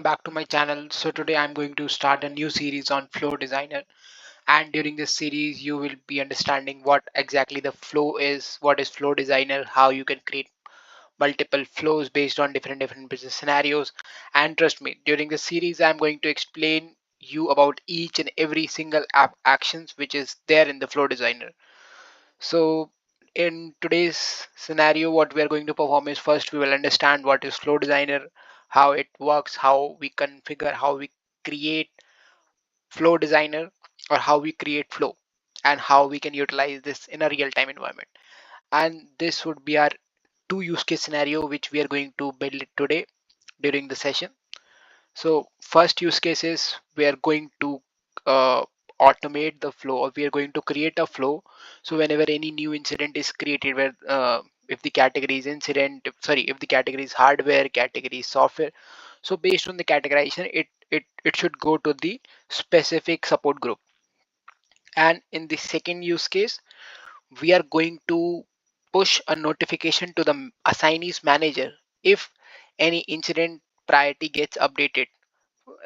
back to my channel. So today I'm going to start a new series on Flow Designer, and during this series you will be understanding what exactly the flow is, what is Flow Designer, how you can create multiple flows based on different business scenarios. And trust me, during this series I'm going to explain you about each and every single app actions which is there in the Flow Designer. So in today's scenario, what we are going to perform is first we will understand what is Flow Designer, how it works, how we configure, how we create Flow Designer, or how we create flow, and how we can utilize this in a real-time environment. And this would be our two use case scenario which we are going to build it today during the session. So first use case is we are going to uh, automate the flow, or we are going to create a flow. So whenever any new incident is created, where if the category is incident, if the category is hardware, category is software. So based on the categorization, it should go to the specific support group. And in the second use case, we are going to push a notification to the assignees manager if any incident priority gets updated,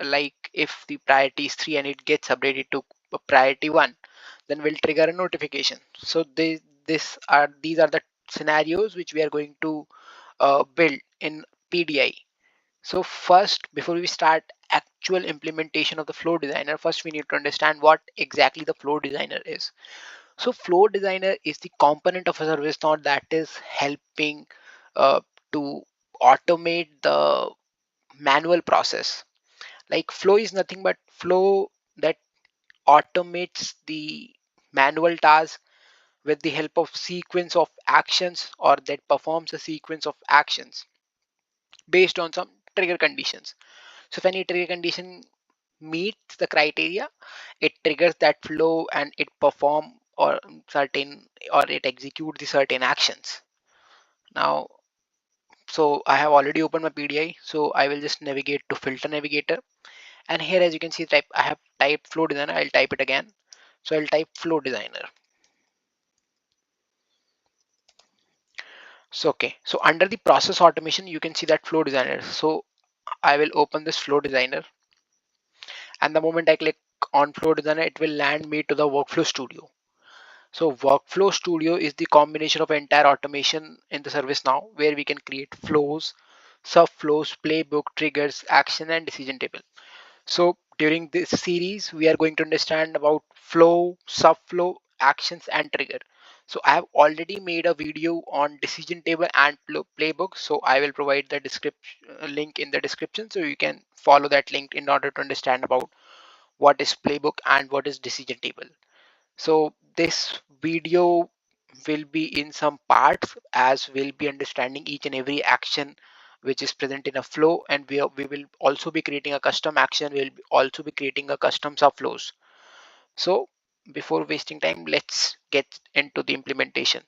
like if the priority is 3 and it gets updated to priority 1, then we'll trigger a notification. So these are the scenarios which we are going to build in PDI. So first, before we start actual implementation of the Flow Designer, first we need to understand what exactly the Flow Designer is. So Flow Designer is the component of a service node that is helping uh, to automate the manual process. Like flow is nothing but flow that automates the manual task with the help of sequence of actions, or that performs a sequence of actions based on some trigger conditions. So if any trigger condition meets the criteria, it triggers that flow and it perform or certain, or it execute the certain actions. Now, so I have already opened my PDI, so I will just navigate to filter navigator. And here, as you can see, I have typed Flow Designer. I'll type it again. So I'll type Flow Designer. So okay, so under the process automation you can see that Flow Designer. So I will open this Flow Designer, and the moment I click on Flow Designer, it will land me to the Workflow Studio. So Workflow Studio is the combination of entire automation in the ServiceNow, where we can create flows, subflows, playbook, triggers, action, and decision table. So during this series, we are going to understand about flow, subflow, actions, and trigger. So I have already made a video on decision table and playbook. So I will provide the description link in the description, so you can follow that link in order to understand about what is playbook and what is decision table. So this video will be in some parts, as we'll be understanding each and every action which is present in a flow, and we will also be creating a custom action. We'll also be creating a custom subflows. So before wasting time, let's get into the implementation.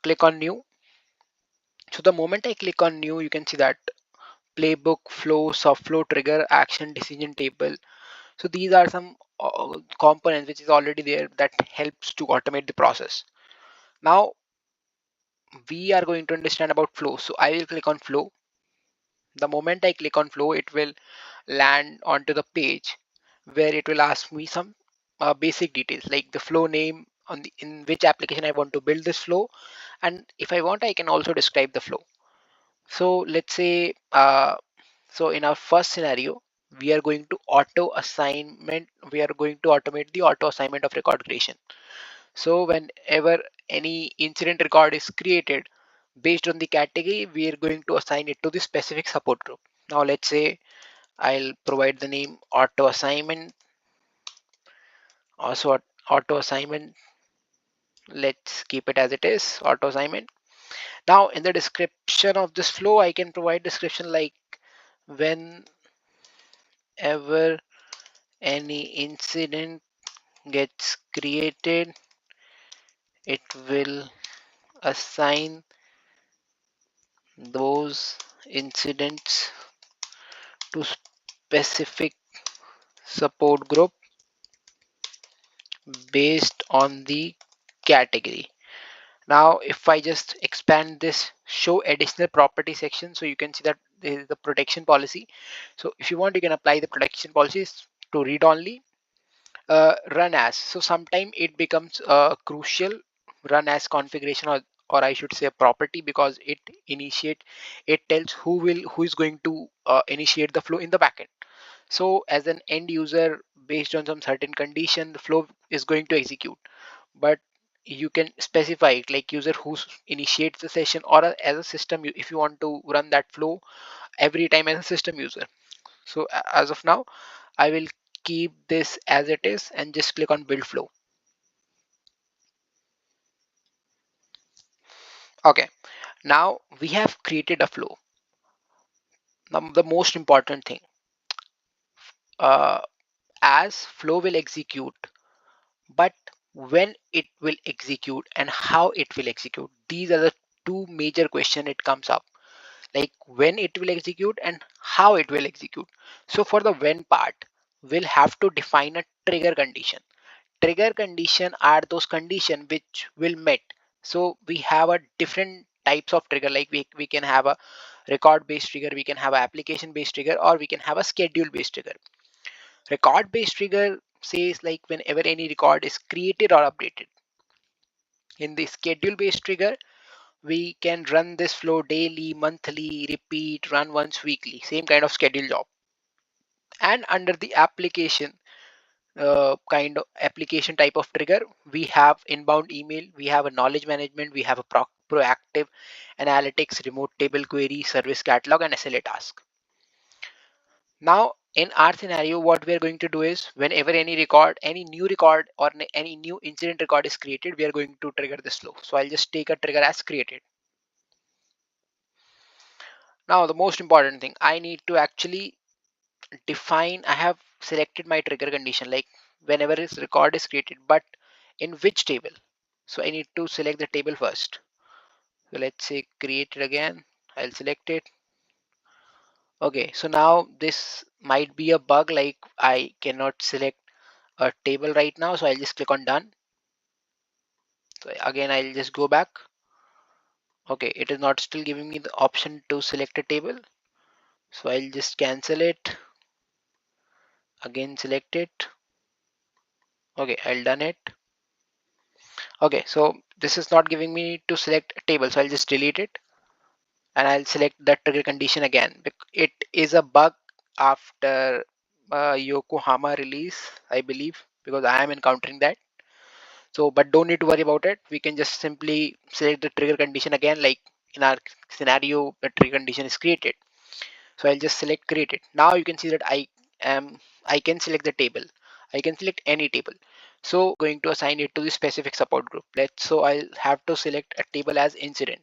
Click on new. So the moment I click on new, you can see that playbook, flow, subflow, trigger, action, decision table. So these are some components which is already there that helps to automate the process. Now we are going to understand about flow. So I will click on flow. The moment I click on flow, it will land onto the page where it will ask me some basic details, like the flow name, on the in which application I want to build this flow, and if I want, I can also describe the flow. So let's say so in our first scenario, we are going to automate the auto assignment of record creation. So whenever any incident record is created, based on the category, we are going to assign it to the specific support group. Now let's say I'll provide the name auto assignment. Also auto assignment, let's keep it as it is, auto assignment. Now in the description of this flow, I can provide description like whenever any incident gets created, it will assign those incidents to specific support group based on the category. Now if I just expand this show additional property section, so you can see that is the protection policy. So if you want, you can apply the protection policies to read only, run as. So sometime it becomes crucial, run as configuration, or I should say a property, because it tells who is going to initiate the flow in the backend. So as an end user, based on some certain condition, the flow is going to execute, but you can specify it like user who initiates the session, or as a system, if you want to run that flow every time as a system user. So as of now, I will keep this as it is and just click on build flow. Okay, now we have created a flow. Now the most important thing, uh, as flow will execute, but when it will execute and how it will execute, these are the two major question it comes up, like when it will execute and how it will execute. So for the when part, we'll have to define a trigger condition. Trigger condition are those condition which will met. So we have a different types of trigger, like we can have a record based trigger, we can have a application based trigger, or we can have a schedule based trigger. Record based trigger says like whenever any record is created or updated. In the schedule based trigger, we can run this flow daily, monthly, repeat, run once weekly, same kind of schedule job. And under the application, kind of application type of trigger, we have inbound email, we have a knowledge management, we have a proactive analytics, remote table query, service catalog, and SLA task. Now in our scenario, what we are going to do is whenever any new record or any new incident record is created, we are going to trigger this flow. So I'll just take a trigger as created. Now the most important thing, I need to actually define, I have selected my trigger condition, like whenever this record is created, but in which table. So I need to select the table first. So let's say create it again. I'll select it. Okay, so now this might be a bug, like I cannot select a table right now. So I'll just click on done. So again, I'll just go back. Okay, it is not still giving me the option to select a table. So I'll just cancel it. Again, select it. Okay, I'll done it. Okay, so this is not giving me to select a table. So I'll just delete it and I'll select the trigger condition again. It is a bug after Yokohama release, I believe, because I am encountering that. So, but don't need to worry about it. We can just simply select the trigger condition again, like in our scenario, the trigger condition is created. So I'll just select created. Now you can see that I can select the table. I can select any table. So going to assign it to the specific support group. So I'll have to select a table as incident.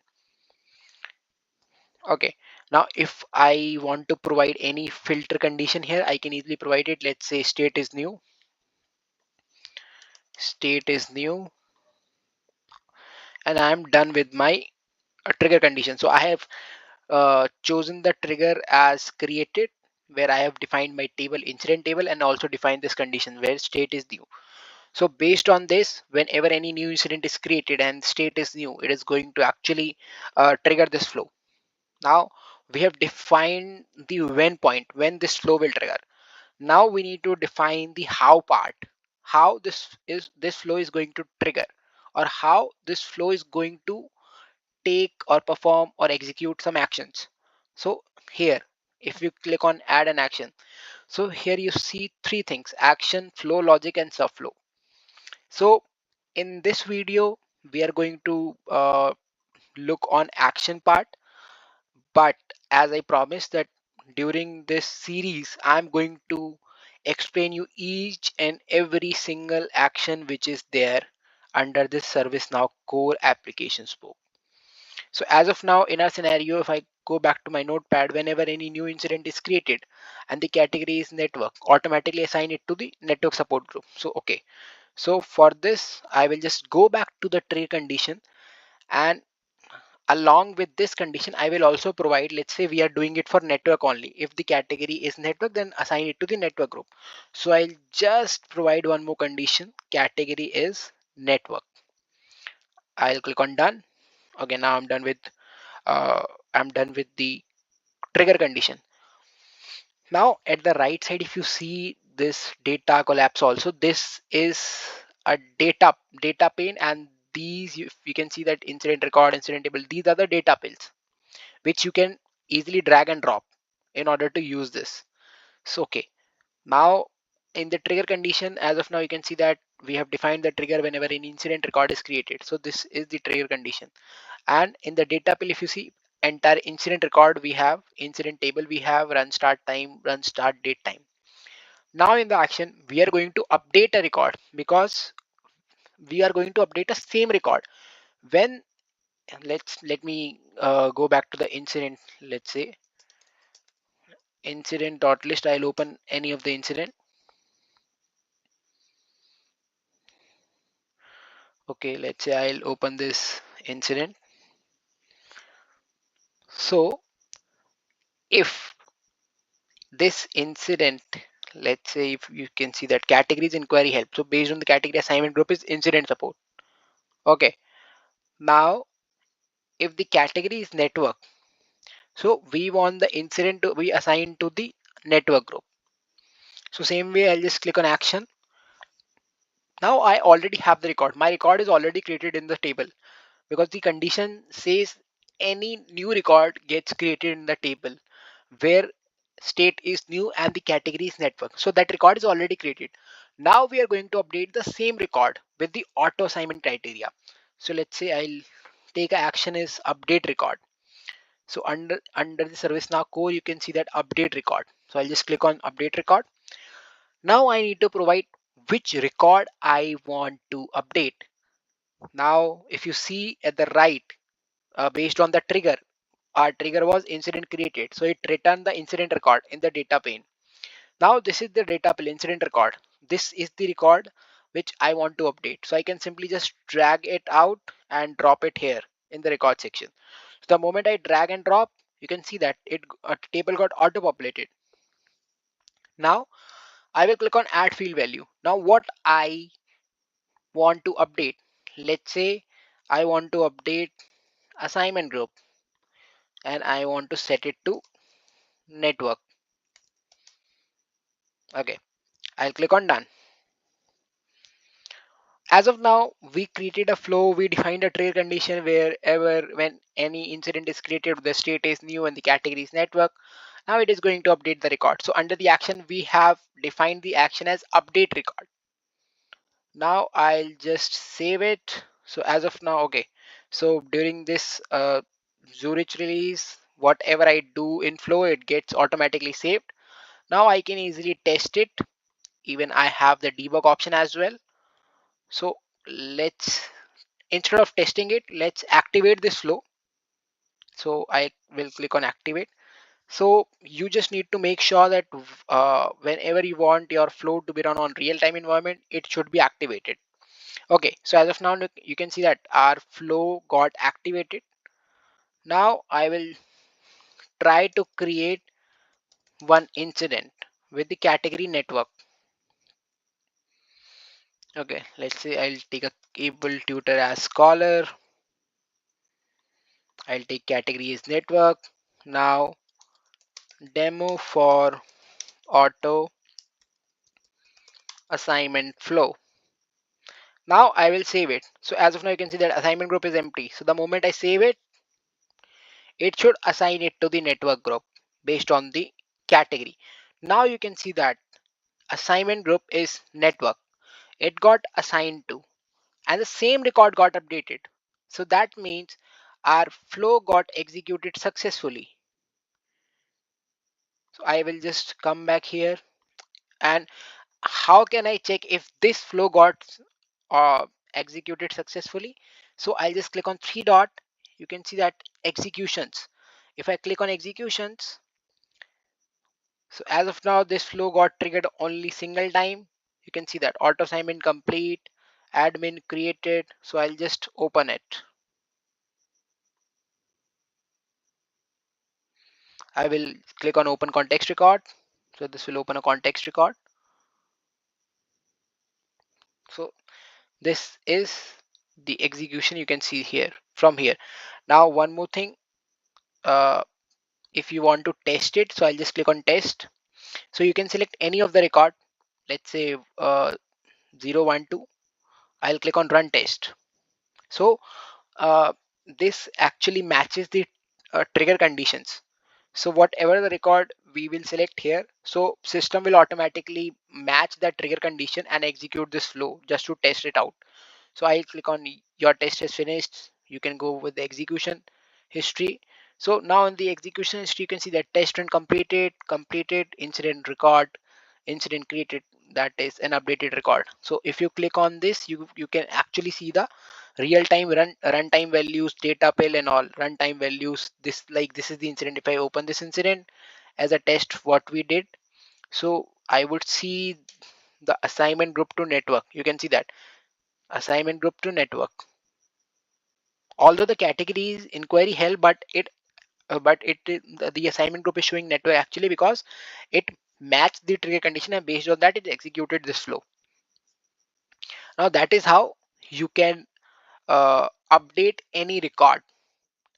Okay, now if I want to provide any filter condition here, I can easily provide it. Let's say state is new, state is new, and I'm done with my trigger condition. So I have chosen the trigger as created, where I have defined my table, incident table, and also defined this condition where state is new. So based on this, whenever any new incident is created and state is new, it is going to actually trigger this flow. Now we have defined the when point, when this flow will trigger. Now we need to define the how part, how this flow is going to trigger, or how this flow is going to take or perform or execute some actions. So here, if you click on add an action, so here you see three things: action, flow, logic, and subflow. So in this video, we are going to look on action part, but as I promised that during this series, I'm going to explain you each and every single action which is there under this ServiceNow core application scope. So as of now, in our scenario, if I go back to my notepad, whenever any new incident is created and the category is network, automatically assign it to the network support group. So okay, so for this, I will just go back to the trigger condition, and along with this condition, I will also provide, let's say we are doing it for network only. If the category is network, then assign it to the network group. So I'll just provide one more condition, category is network. I'll click on done. Okay, now I'm done with uh, I'm done with the trigger condition. Now at the right side, if you see this data collapse also, this is a data pane, and these you can see that incident record, incident table, these are the data pills which you can easily drag and drop in order to use this. So okay, now in the trigger condition, as of now you can see that we have defined the trigger whenever an incident record is created. So this is the trigger condition. And in the data pill, if you see entire incident record, we have incident table, we have run start time, run start date time. Now in the action, we are going to update a record because we are going to update a same record. When let me go back to the incident. Let's say incident.list. I'll open any of the incident. Okay, let's say I'll open this incident. So if this incident, let's say if you can see that categories inquiry help. So based on the category, assignment group is incident support. Okay. Now if the category is network, so we want the incident to be assigned to the network group. So same way, I'll just click on action. Now I already have the record. My record is already created in the table because the condition says any new record gets created in the table where state is new and the category is network. So that record is already created. Now we are going to update the same record with the auto assignment criteria. So let's say I'll take a action is update record. So under the ServiceNow core, you can see that update record. So I'll just click on update record. Now I need to provide which record I want to update. Now if you see at the right, based on the trigger, our trigger was incident created, so it returned the incident record in the data pane. Now this is the data pane incident record. This is the record which I want to update, so I can simply just drag it out and drop it here in the record section. So the moment I drag and drop, you can see that it a table got auto populated. Now I will click on add field value. Now what I want to update, let's say I want to update assignment group and I want to set it to network. Okay, I'll click on done. As of now, we created a flow, we defined a trigger condition wherever when any incident is created, the state is new and the category is network. Now it is going to update the record. So under the action, we have defined the action as update record. Now I'll just save it. So as of now, okay. So during this Zurich release, whatever I do in flow, it gets automatically saved. Now I can easily test it. Even I have the debug option as well. So let's, instead of testing it, let's activate this flow. So I will click on activate. So you just need to make sure that whenever you want your flow to be run on real-time environment, it should be activated. Okay, so as of now, you can see that our flow got activated. Now I will try to create one incident with the category network. Okay, let's say I'll take a cable tutor as scholar. I'll take category as network. Now demo for auto assignment flow. Now I will save it. So as of now, you can see that assignment group is empty. So the moment I save it, it should assign it to the network group based on the category. Now you can see that assignment group is network. It got assigned to, and the same record got updated. So that means our flow got executed successfully. So I will just come back here, and how can I check if this flow got executed successfully? So I'll just click on three dot. You can see that executions. If I click on executions, so as of now, this flow got triggered only single time. You can see that auto assignment complete, admin created. So I'll just open it. I will click on open context record. So this will open a context record. So this is the execution you can see here from here. Now one more thing. if you want to test it, so I'll just click on test. So you can select any of the record, let's say 0 1 2. I'll click on run test. So uh, this actually matches the trigger conditions. So whatever the record we will select here, so system will automatically match that trigger condition and execute this flow just to test it out. So I'll click on your test is finished. You can go with the execution history. So now in the execution history, you can see that test run completed, incident record, incident created, that is an updated record. So if you click on this, you can actually see the real-time runtime values, data pill and all runtime values. This is the incident. If I open this incident as a test, what we did, so I would see the assignment group to network. You can see that assignment group to network. Although the category is inquiry held, the assignment group is showing network actually because it matched the trigger condition, and based on that it executed this flow. Now that is how you can update any record.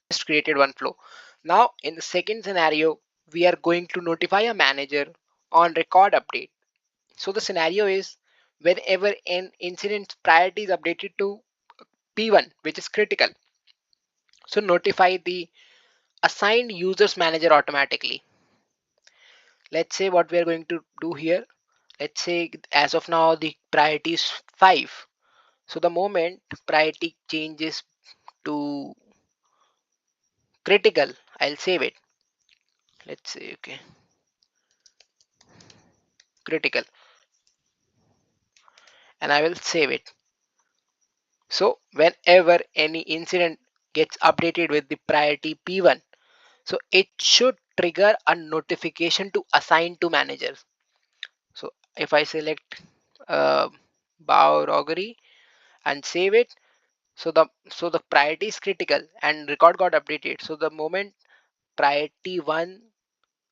Just created one flow. Now in the second scenario, we are going to notify a manager on record update. So the scenario is whenever an incident priority is updated to P1, which is critical, so notify the assigned users manager automatically. Let's say what we are going to do here. Let's say as of now the priority is 5. So the moment priority changes to critical, I'll save it. Let's say okay, critical, and I will save it. So whenever any incident gets updated with the priority P1, so it should trigger a notification to assign to managers. So if I select uh, bow augury and save it, so the priority is critical and record got updated. So the moment priority 1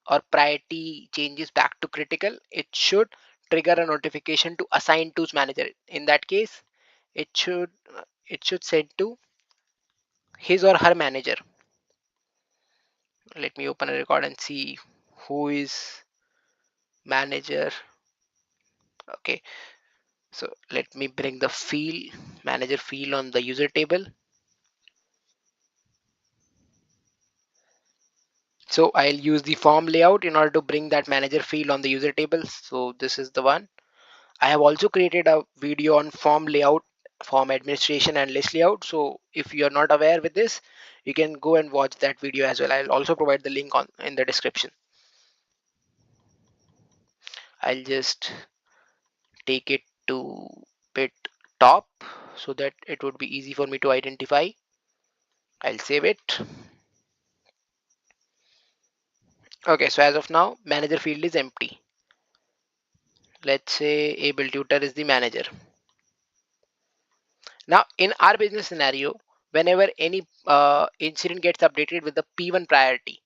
or priority changes back to critical, it should trigger a notification to assign to manager. In that case, it should send to his or her manager. Let me open a record and see who is manager. Okay, so let me bring the field manager field on the user table. So I'll use the form layout in order to bring that manager field on the user table. So this is the one. I have also created a video on form layout, form administration and list layout. So if you're not aware with this, you can go and watch that video as well. I'll also provide the link on in the description. I'll just take it to bit top so that it would be easy for me to identify. I'll save it. Okay, so as of now, manager field is empty. Let's say able tutor is the manager. Now in our business scenario, whenever any incident gets updated with the P1 priority,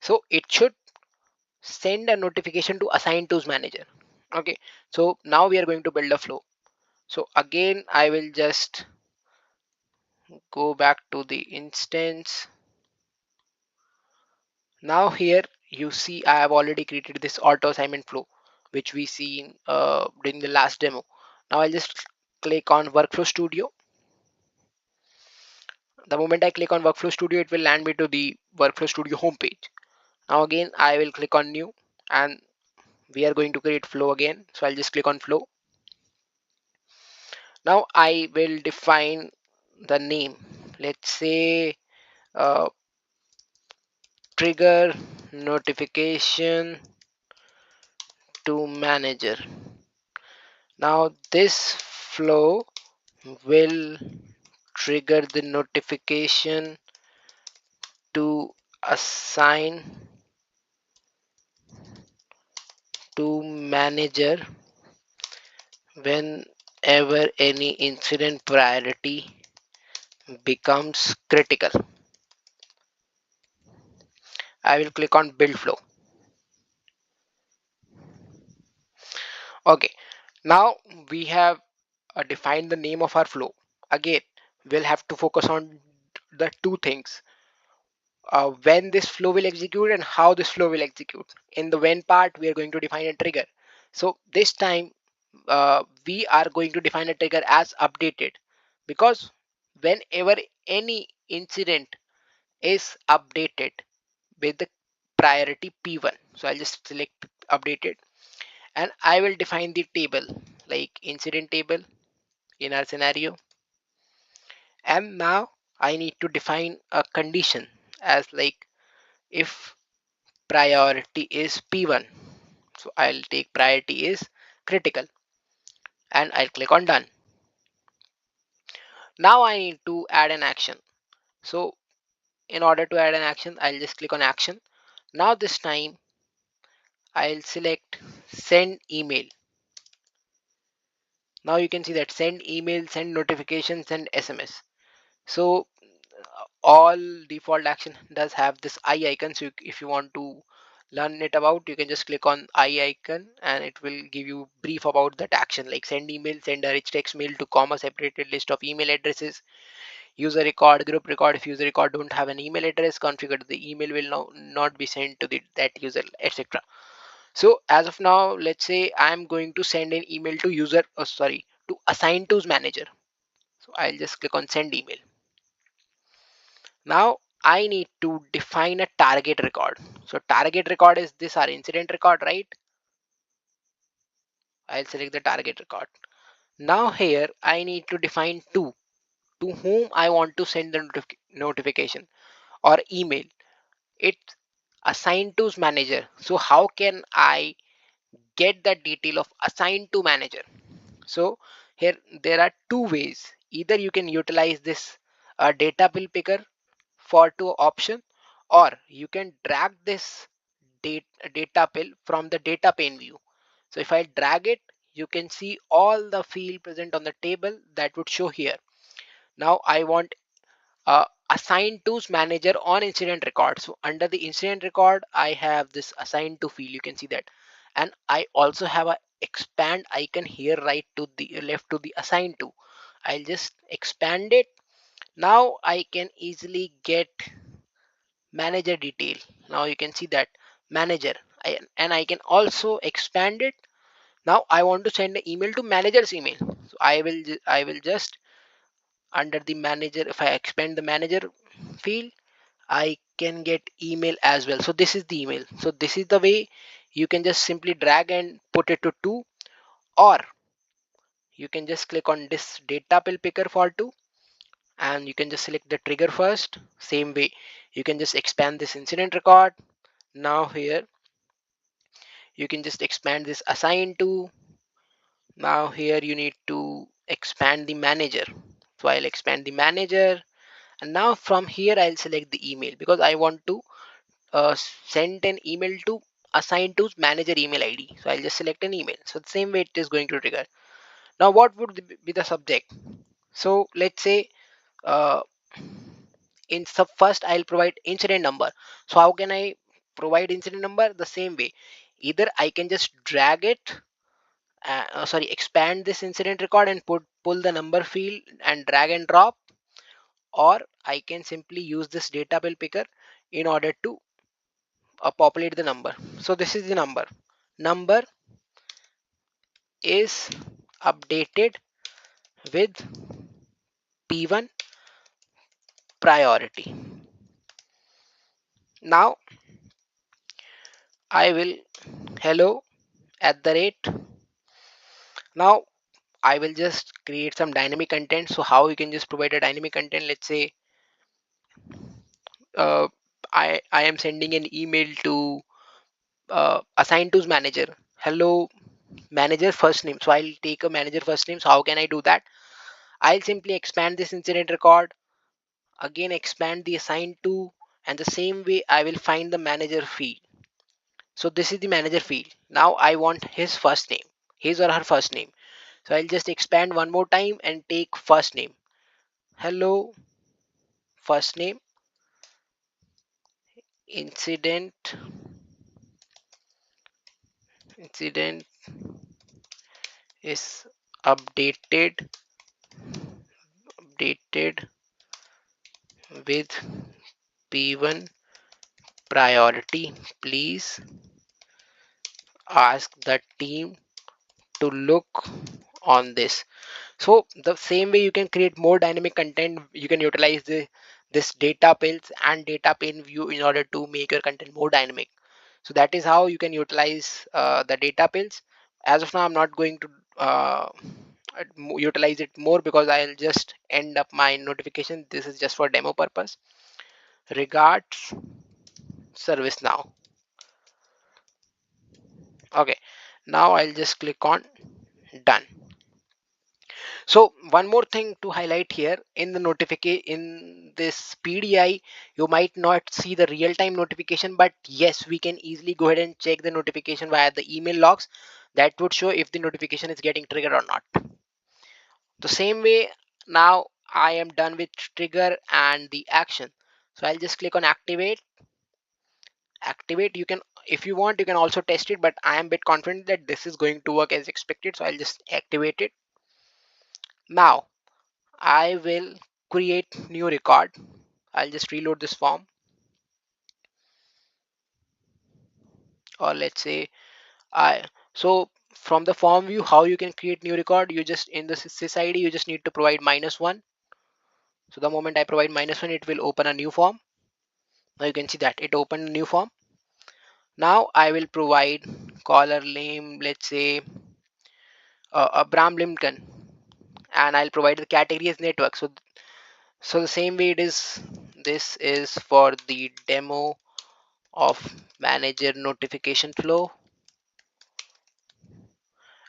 so it should send a notification to assign tools manager. Okay, so now we are going to build a flow. So again, I will just go back to the instance. Now here you see I have already created this auto assignment flow which we seen during the last demo. Now I'll just click on Workflow Studio. The moment I click on Workflow Studio, it will land me to the Workflow Studio homepage. Now again I will click on new and we are going to create flow again. So I'll just click on flow. Now I will define the name. Let's say uh, trigger notification to manager. Now this flow will trigger the notification to assign to manager whenever any incident priority becomes critical. I will click on build flow. Okay, now we have defined the name of our flow. Again, we'll have to focus on the two things. when this flow will execute and how this flow will execute. In the when part, we are going to define a trigger. So this time we are going to define a trigger as updated, because whenever any incident is updated with the priority P1, so I'll just select updated, and I will define the table like incident table in our scenario. And now I need to define a condition as like if priority is P1. So I'll take priority is critical and I'll click on done. Now I need to add an action. So in order to add an action, I'll just click on action. Now this time I'll select send email. Now you can see that send email, send notification, send SMS. So all default action does have this eye icon. So if you want to learn it about, you can just click on eye icon and it will give you brief about that action, like send email, send a rich text mail to comma separated list of email addresses, user record, group record. If user record don't have an email address configured, the email will not be sent to that user, etc. So as of now, let's say I'm going to send an email to user, to assign to's manager. So I'll just click on send email. Now I need to define a target record. So target record is this our incident record, right? I'll select the target record. Now here I need to define to whom I want to send the notification or email. It's assigned to manager. So how can I get the detail of assigned to manager? So here there are two ways. Either you can utilize this data pill picker for two option, or you can drag this data pill from the data pane view. So if I drag it, you can see all the field present on the table that would show here. Now I want assign to manager on incident record. So under the incident record, I have this assign to field. You can see that, and I also have a expand icon here, right to the left to the assign to. I'll just expand it. Now I can easily get manager detail. Now you can see that manager, and I can also expand it. Now I want to send an email to manager's email. So I will just under the manager, if I expand the manager field, I can get email as well. So this is the email. So this is the way you can just simply drag and put it to two, or you can just click on this data pill picker for two, and you can just select the trigger first. Same way, you can just expand this incident record. Now here you can just expand this assign to. Now here you need to expand the manager. So I'll expand the manager, and now from here I'll select the email because I want to send an email to assign to manager email ID. So I'll just select an email. So the same way it is going to trigger. Now what would be the subject? So let's say uh, in sub first I'll provide incident number. So how can I provide incident number? The same way. Either I can just drag it, expand this incident record and pull the number field and drag and drop, or I can simply use this data bill picker in order to populate the number. So this is the number. Number is updated with P1 priority. Now I will hello at the rate. Now I will just create some dynamic content. So how you can just provide a dynamic content? Let's say uh, I am sending an email to assign to manager. Hello manager first name. So I'll take a manager first name. So how can I do that? I'll simply expand this incident record, again expand the assign to, and the same way I will find the manager field. So this is the manager field. Now I want his first name, his or her first name. So I'll just expand one more time and take first name. Hello first name, incident incident is updated with P1 priority, please ask the team to look on this. So the same way you can create more dynamic content, you can utilize this data pills and data pane view in order to make your content more dynamic. So that is how you can utilize the data pills. As of now, I'm not going to utilize it more because I'll just end up my notification. This is just for demo purpose. Regards, ServiceNow. Okay, now I'll just click on done. So one more thing to highlight here, in the notification, in this PDI, you might not see the real-time notification, but yes, we can easily go ahead and check the notification via the email logs. That would show if the notification is getting triggered or not. The same way, now I am done with trigger and the action. So I'll just click on activate. You can, if you want, you can also test it, but I am a bit confident that this is going to work as expected, so I'll just activate it. Now I will create new record. I'll just reload this form, or let's say I so from the form view, how you can create new record, you just, in the sys id, you just need to provide -1. So the moment I provide -1, it will open a new form. Now you can see that it opened a new form. Now I will provide caller name, let's say Abraham Lincoln, and I'll provide the category as network. So the same way it is, this is for the demo of manager notification flow,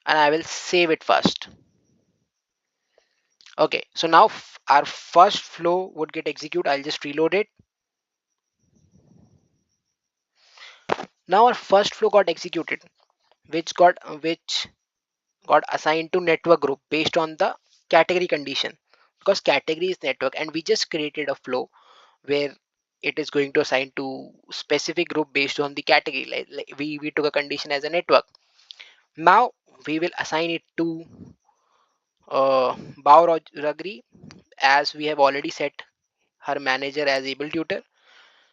and I will save it first. Okay, so now our first flow would get executed. I'll just reload it. Now our first flow got executed, which got assigned to network group based on the category condition, because category is network, and we just created a flow where it is going to assign to specific group based on the category. Like we took a condition as a network. Now we will assign it to Bao Ragri, as we have already set her manager as able tutor.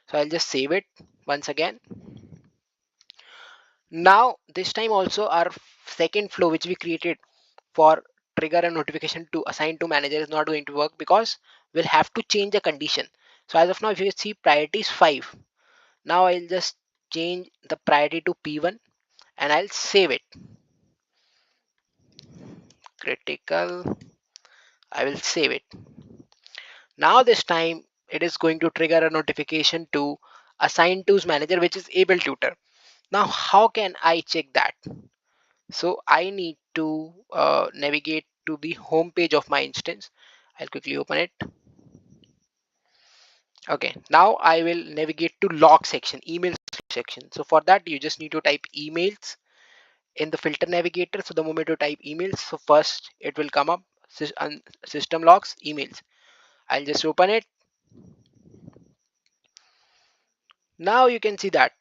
So I'll just save it once again. Now this time also our second flow which we created for trigger a notification to assign to manager is not going to work, because we'll have to change the condition. So as of now, if you see, priority is 5. Now I'll just change the priority to P1 and I'll save it. Critical. I will save it. Now this time it is going to trigger a notification to assign to manager, which is able tutor. Now how can I check that? So I need to navigate to the home page of my instance. I'll quickly open it. Okay, now I will navigate to log section, email section. So for that, you just need to type emails in the filter navigator. So the moment you type emails, so first it will come up system logs, emails. I'll just open it. Now you can see that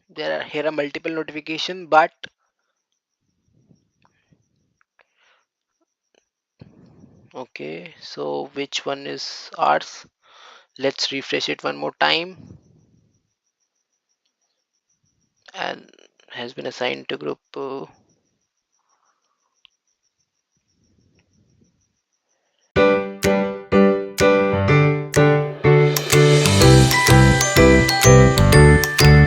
there are here a multiple notification, but okay, so which one is ours? Let's refresh it one more time. And has been assigned to group.